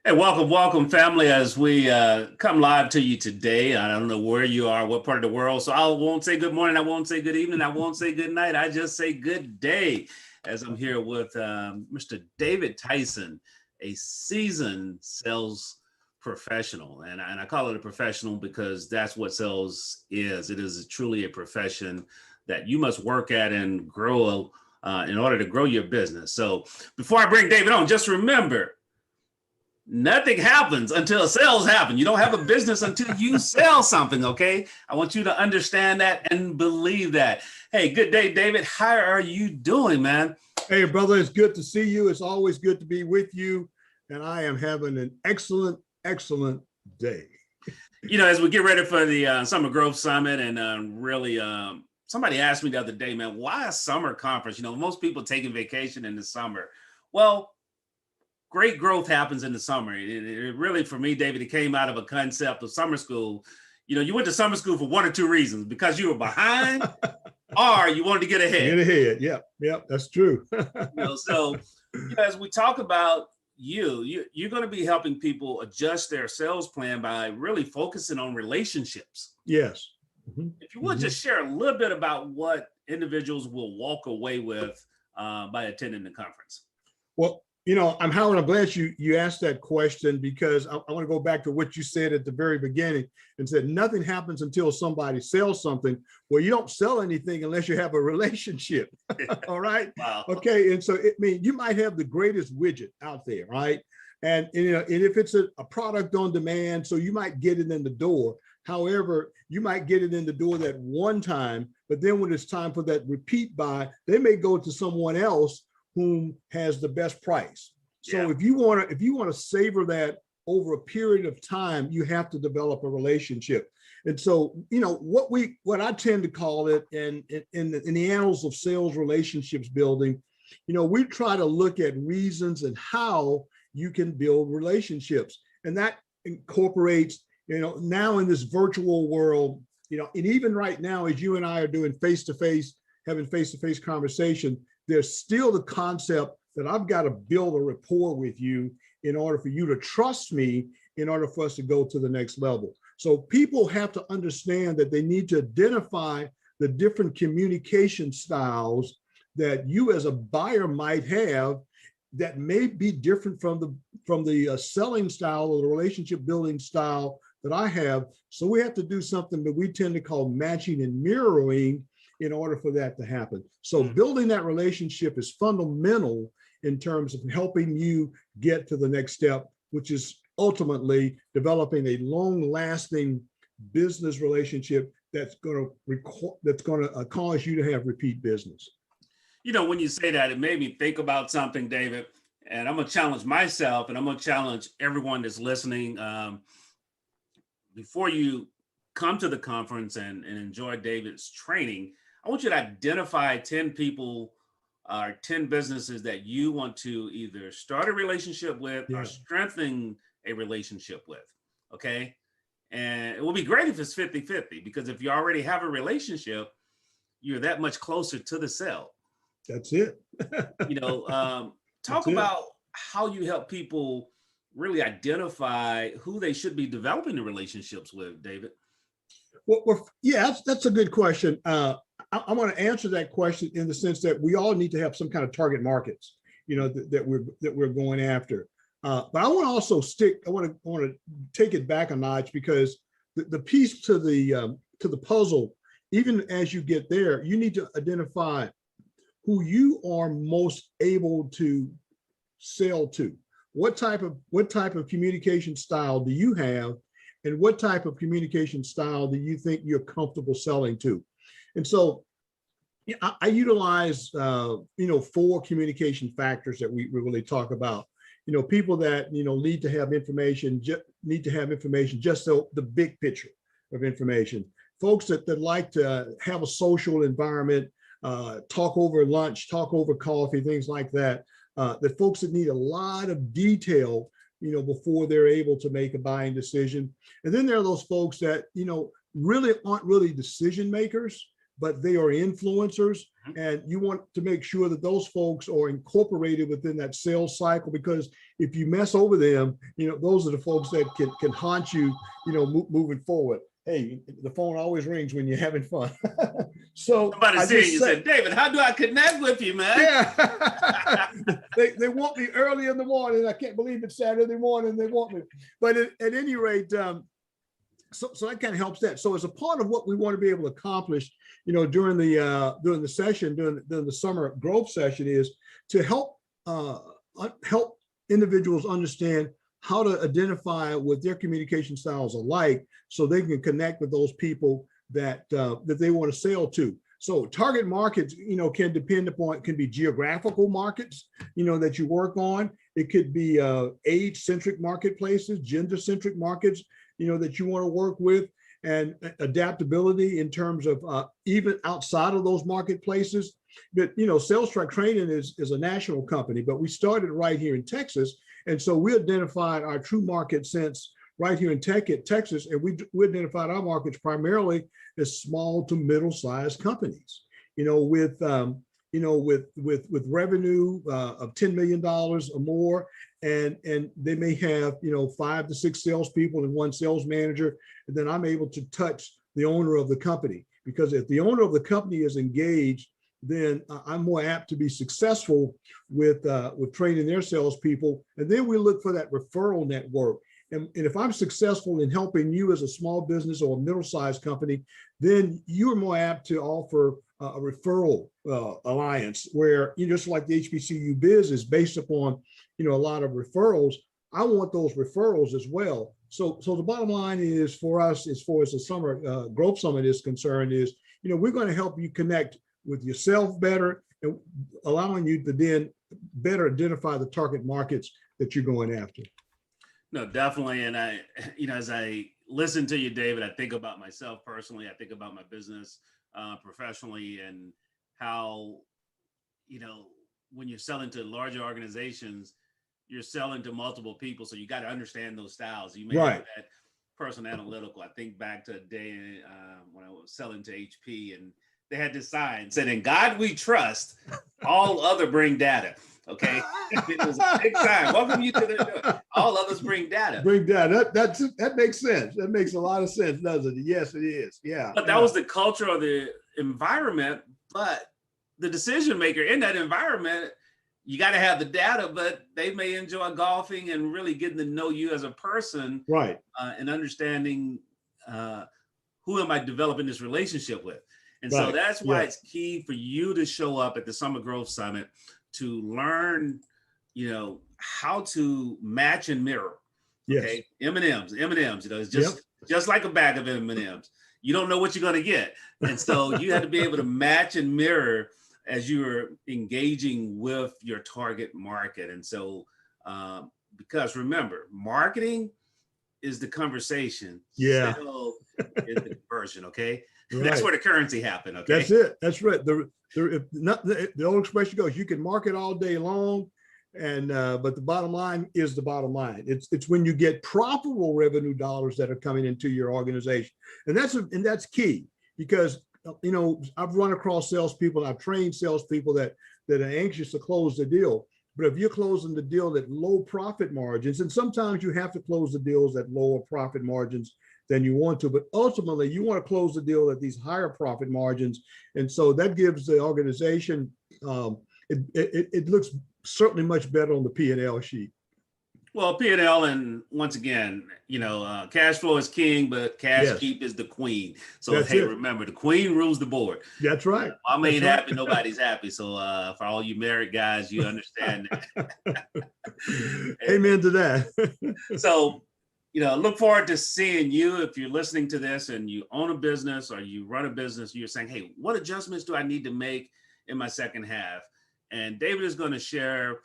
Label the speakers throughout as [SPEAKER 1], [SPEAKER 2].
[SPEAKER 1] Hey, welcome, family, as we come live to you today. I don't know where you are, what part of the world. So I won't say good morning. I won't say good evening. I won't say good night. I just say good day as I'm here with Mr. David Tyson, a seasoned sales professional. And I call it a professional because that's what sales is. It is truly a profession that you must work at and grow in order to grow your business. So before I bring David on, just remember, nothing happens until sales happen. You don't have a business until you sell something, okay? I want you to understand that and believe that. Hey, good day, David. How are you doing, man?
[SPEAKER 2] Hey, brother, it's good to see you. It's always good to be with you. And I am having an excellent day.
[SPEAKER 1] You know, as we get ready for the Summer Growth Summit, and really, somebody asked me the other day, man, why a summer conference? You know, most people taking vacation in the summer. Well, great growth happens in the summer. It really, for me, David, it came out of a concept of summer school. You know, you went to summer school for one or two reasons: because you were behind, or you wanted to get ahead.
[SPEAKER 2] Get ahead. Yep, that's true.
[SPEAKER 1] So as we talk about you're going to be helping people adjust their sales plan by really focusing on relationships.
[SPEAKER 2] Yes.
[SPEAKER 1] Mm-hmm. If you would just share a little bit about what individuals will walk away with by attending the conference.
[SPEAKER 2] Well, you know, Howard, I'm glad you asked that question, because I want to go back to what you said at the very beginning and said nothing happens until somebody sells something. Well, you don't sell anything unless you have a relationship. All right.
[SPEAKER 1] Wow.
[SPEAKER 2] Okay. And so you might have the greatest widget out there, right? And if it's a product on demand, so you might get it in the door. However, you might get it in the door that one time, but then when it's time for that repeat buy, they may go to someone else whom has the best price. So if you want to savor that over a period of time, you have to develop a relationship. And so, you know, what I tend to call it in the annals of sales relationships building, you know, we try to look at reasons and how you can build relationships. And that incorporates, you know, now in this virtual world, you know, and even right now, as you and I are doing face-to-face, having face-to-face conversation, there's still the concept that I've got to build a rapport with you in order for you to trust me, in order for us to go to the next level. So people have to understand that they need to identify the different communication styles that you as a buyer might have that may be different from the selling style or the relationship building style that I have. So we have to do something that we tend to call matching and mirroring in order for that to happen. So building that relationship is fundamental in terms of helping you get to the next step, which is ultimately developing a long-lasting business relationship that's going to cause you to have repeat business.
[SPEAKER 1] You know, when you say that, it made me think about something, David, and I'm going to challenge myself, and I'm going to challenge everyone that's listening. Before you come to the conference and enjoy David's training, I want you to identify 10 people or 10 businesses that you want to either start a relationship with or strengthen a relationship with, okay? And it will be great if it's 50-50, because if you already have a relationship, you're that much closer to the sale.
[SPEAKER 2] That's it.
[SPEAKER 1] You know, talk about how you help people really identify who they should be developing the relationships with, David.
[SPEAKER 2] Well, yeah, that's a good question. I want to answer that question in the sense that we all need to have some kind of target markets, you know, that we're going after. But I want to also I want to take it back a notch, because the piece to the puzzle, even as you get there, you need to identify who you are most able to sell to. What type of communication style do you have? And what type of communication style do you think you're comfortable selling to? And so I utilize, 4 communication factors that we really talk about. You know, people that, need to have information, just so the big picture of information. Folks that like to have a social environment, talk over lunch, talk over coffee, things like that. The folks that need a lot of detail, before they're able to make a buying decision. And then there are those folks that, really aren't really decision makers, but they are influencers. And you want to make sure that those folks are incorporated within that sales cycle, because if you mess over them, those are the folks that can haunt you, moving forward. Hey, the phone always rings when you're having fun. So
[SPEAKER 1] somebody seeing you said, David, how do I connect with you, man?
[SPEAKER 2] Yeah. they want me early in the morning. I can't believe it's Saturday morning. They want me. But at any rate, so that kind of helps that. So as a part of what we want to be able to accomplish, during the session, during the summer growth session, is to help individuals understand how to identify what their communication styles are like, so they can connect with those people that they want to sell to. So target markets, can be geographical markets, that you work on. It could be age-centric marketplaces, gender-centric markets, that you want to work with, and adaptability in terms of even outside of those marketplaces. But, Sales Track Training is a national company, but we started right here in Texas. And so we identified our true market sense right here in Texas, and we identified our markets primarily as small to middle-sized companies, with revenue of $10 million or more, and they may have 5 to 6 salespeople and 1 sales manager. And then I'm able to touch the owner of the company, because if the owner of the company is engaged, then I'm more apt to be successful with training their salespeople. And then we look for that referral network. And if I'm successful in helping you as a small business or a middle-sized company, then you're more apt to offer a referral alliance, where just like the HBCUbiz is based upon a lot of referrals. I want those referrals as well. So the bottom line is, for us, as far as the summer growth summit is concerned, is we're going to help you connect with yourself better, and allowing you to then better identify the target markets that you're going after.
[SPEAKER 1] No, definitely. And I, as I listen to you, David, I think about myself personally. I think about my business professionally, and how, when you're selling to larger organizations, you're selling to multiple people. So you got to understand those styles. You may have that person analytical. I think back to a day when I was selling to HP, and they had this sign said, "In God we trust, all other bring data." Okay. It was a big sign. Welcome you to the all others bring data.
[SPEAKER 2] Bring data. That makes sense. That makes a lot of sense, doesn't it? Yes, it is. Yeah.
[SPEAKER 1] But that was the culture of the environment. But the decision maker in that environment, you got to have the data, but they may enjoy golfing and really getting to know you as a person.
[SPEAKER 2] Right.
[SPEAKER 1] And understanding who am I developing this relationship with. And so that's why it's key for you to show up at the Summer Growth Summit, to learn, how to match and mirror. Okay. M&Ms, it's just like a bag of M&Ms. You don't know what you're going to get. And so you have to be able to match and mirror as you're engaging with your target market. And so, because remember, marketing is the conversation.
[SPEAKER 2] Yeah.
[SPEAKER 1] Sales is the conversion. Okay.
[SPEAKER 2] Right.
[SPEAKER 1] That's where the currency happened. Okay.
[SPEAKER 2] That's it. That's right. The old expression goes, you can market all day long, and but the bottom line is the bottom line. It's when you get profitable revenue dollars that are coming into your organization, and that's key, because I've run across salespeople, I've trained salespeople that are anxious to close the deal. But if you're closing the deal at low profit margins, and sometimes you have to close the deals at lower profit margins than you want to, but ultimately you want to close the deal at these higher profit margins. And so that gives the organization, it looks certainly much better on the P&L sheet.
[SPEAKER 1] Well, P&L, and once again, cash flow is king, but cash keep is the queen. So remember, the queen rules the board.
[SPEAKER 2] That's right.
[SPEAKER 1] Mama ain't happy, nobody's happy. So for all you married guys, you understand that.
[SPEAKER 2] Amen to that.
[SPEAKER 1] So, look forward to seeing you. If you're listening to this and you own a business or you run a business, you're saying, hey, what adjustments do I need to make in my second half? And David is going to share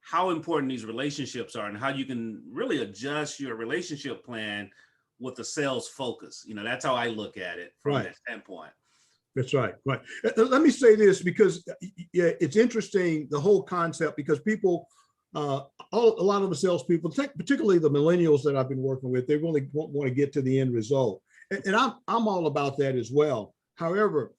[SPEAKER 1] how important these relationships are and how you can really adjust your relationship plan with the sales focus. That's how I look at it from that standpoint.
[SPEAKER 2] That's right. Right. Let me say this, because it's interesting, the whole concept, because people, a lot of the salespeople, particularly the millennials that I've been working with, they really want to get to the end result. And I'm all about that as well. However,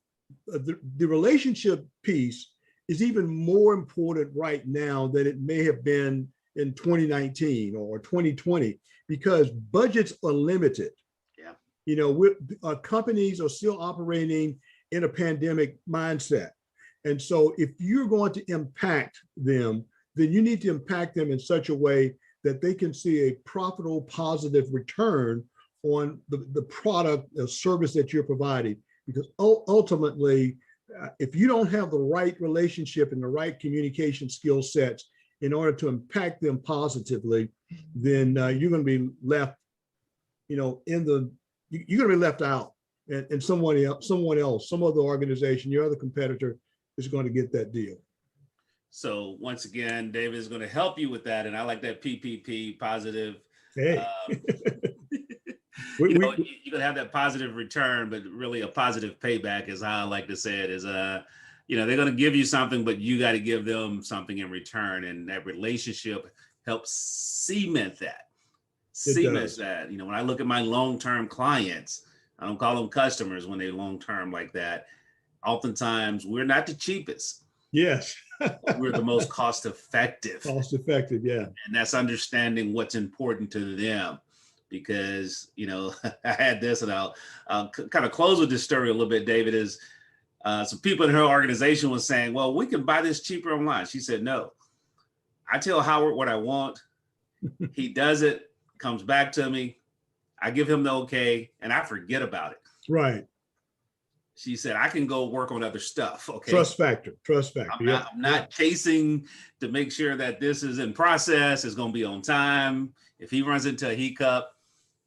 [SPEAKER 2] the relationship piece is even more important right now than it may have been in 2019 or 2020, because budgets are limited.
[SPEAKER 1] Yeah.
[SPEAKER 2] You know, companies are still operating in a pandemic mindset. And so if you're going to impact them, then you need to impact them in such a way that they can see a profitable, positive return on the product or service that you're providing. Because ultimately, if you don't have the right relationship and the right communication skill sets in order to impact them positively, then you're going to be left, you know, you're going to be left out, and someone else, some other organization, your other competitor is going to get that deal.
[SPEAKER 1] So once again, David is going to help you with that. And I like that PPP, positive.
[SPEAKER 2] Hey.
[SPEAKER 1] You're going to have that positive return, but really a positive payback is how I like to say it is, you know, they're going to give you something, but you got to give them something in return. And that relationship helps cement that. You know, when I look at my long-term clients, I don't call them customers when they're long-term like that. Oftentimes we're not the cheapest.
[SPEAKER 2] Yes.
[SPEAKER 1] We're the most cost-effective.
[SPEAKER 2] Cost-effective, yeah.
[SPEAKER 1] And that's understanding what's important to them. Because, you know, I had this, and I'll kind of close with this story a little bit, David, is some people in her organization was saying, well, we can buy this cheaper online. She said, no, I tell Howard what I want. He does it, comes back to me. I give him the okay, and I forget about it.
[SPEAKER 2] Right.
[SPEAKER 1] She said, I can go work on other stuff. Okay.
[SPEAKER 2] Trust factor.
[SPEAKER 1] I'm not chasing to make sure that this is in process, it's going to be on time. If he runs into a hiccup,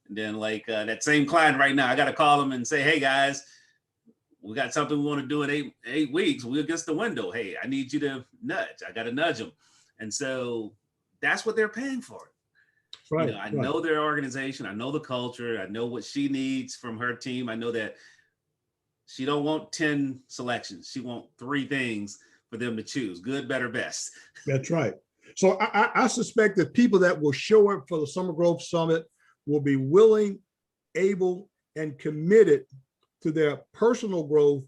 [SPEAKER 1] then like that same client right now, I got to call him and say, hey guys, we got something we want to do in eight weeks. We're against the window. Hey, I need you to nudge. I got to nudge them. And so that's what they're paying for.
[SPEAKER 2] Right.
[SPEAKER 1] You know, I know their organization. I know the culture. I know what she needs from her team. I know that she don't want 10 selections. She want 3 things for them to choose: good, better, best.
[SPEAKER 2] That's right. So I suspect that people that will show up for the Summer Growth Summit will be willing, able, and committed to their personal growth,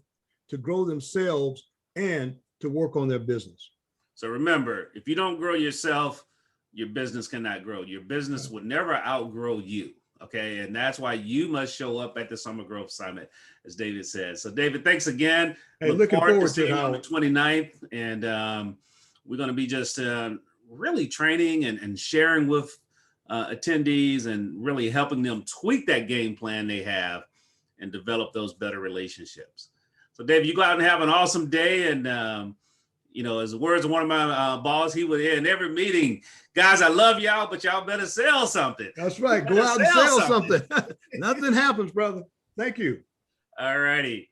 [SPEAKER 2] to grow themselves, and to work on their business.
[SPEAKER 1] So remember, if you don't grow yourself, your business cannot grow. Your business would never outgrow you. Okay. And that's why you must show up at the Summer Growth Summit, as David said. So David, thanks again.
[SPEAKER 2] Hey, looking forward to
[SPEAKER 1] seeing you on the 29th. And we're going to be just really training and sharing with attendees and really helping them tweak that game plan they have and develop those better relationships. So David, you go out and have an awesome day. And, you know, as the words of one of my boss, he would in every meeting, guys, I love y'all, but y'all better sell something.
[SPEAKER 2] That's right. Go out and sell something. Nothing happens, brother. Thank you.
[SPEAKER 1] All righty.